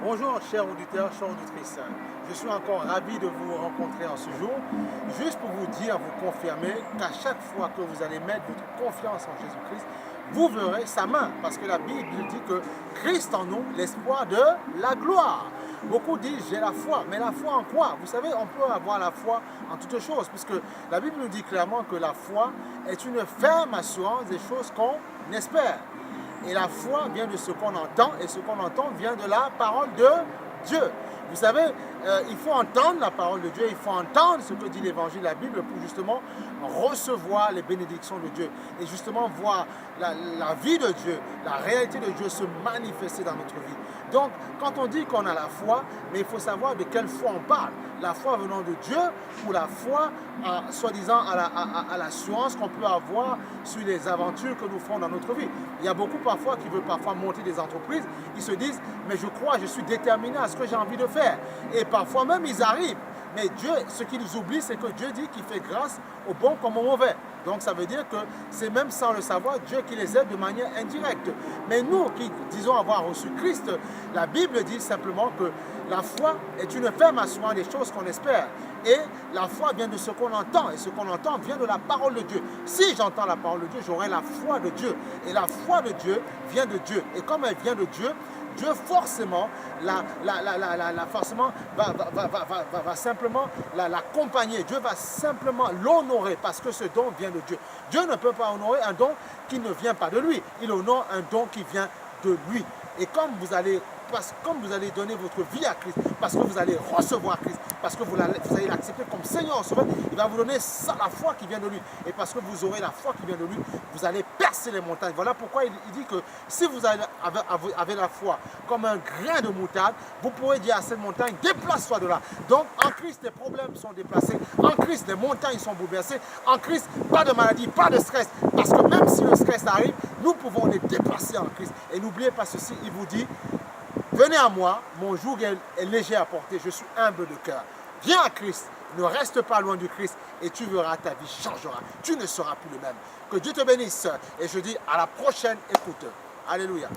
Bonjour chers auditeurs, chers auditrices. Je suis encore ravi de vous rencontrer en ce jour, juste pour vous dire, vous confirmer qu'à chaque fois que vous allez mettre votre confiance en Jésus-Christ, vous verrez sa main, parce que la Bible dit que Christ en nous, l'espoir de la gloire. Beaucoup disent j'ai la foi, mais la foi en quoi? Vous savez, on peut avoir la foi en toutes choses, puisque la Bible nous dit clairement que la foi est une ferme assurance des choses qu'on espère. Et la foi vient de ce qu'on entend, et ce qu'on entend vient de la parole de Dieu. Vous savez, il faut entendre la parole de Dieu, il faut entendre ce que dit l'Évangile, la Bible, pour justement recevoir les bénédictions de Dieu et justement voir la vie de Dieu, la réalité de Dieu se manifester dans notre vie. Donc, quand on dit qu'on a la foi, mais il faut savoir de quelle foi on parle. La foi venant de Dieu ou la foi, soi-disant, à l'assurance qu'on peut avoir sur les aventures que nous ferons dans notre vie. Il y a beaucoup parfois qui veulent parfois monter des entreprises, ils se disent, mais je crois, je suis déterminé à ce que j'ai envie de faire. Et parfois même, ils arrivent. Mais Dieu, ce qu'ils oublient, c'est que Dieu dit qu'il fait grâce aux bons comme aux mauvais. Donc ça veut dire que c'est même sans le savoir, Dieu qui les aide de manière indirecte. Mais nous qui disons avoir reçu Christ, la Bible dit simplement que la foi est une ferme assurance des choses qu'on espère. Et la foi vient de ce qu'on entend. Et ce qu'on entend vient de la parole de Dieu. Si j'entends la parole de Dieu, j'aurai la foi de Dieu. Et la foi de Dieu vient de Dieu. Et comme elle vient de Dieu, Dieu forcément, forcément va simplement l'accompagner. Dieu va simplement l'honorer parce que ce don vient de Dieu. Dieu ne peut pas honorer un don qui ne vient pas de lui. Il honore un don qui vient de lui. Et comme vous allez donner votre vie à Christ, parce que vous allez recevoir Christ, parce que vous allez l'accepter comme Seigneur, Sauveur, il va vous donner la foi qui vient de lui. Et parce que vous aurez la foi qui vient de lui, vous allez percer les montagnes. Voilà pourquoi il dit que si vous avez la foi comme un grain de moutarde, vous pourrez dire à cette montagne, déplace-toi de là. Donc en Christ, les problèmes sont déplacés. En Christ, les montagnes sont bouleversées. En Christ, pas de maladie, pas de stress. Parce que même si le stress arrive, nous pouvons les déplacer en Christ. Et n'oubliez pas ceci, il vous dit, venez à moi, mon joug est léger à porter, je suis humble de cœur. Viens à Christ, ne reste pas loin du Christ et tu verras, ta vie changera. Tu ne seras plus le même. Que Dieu te bénisse et je dis à la prochaine écoute. Alléluia.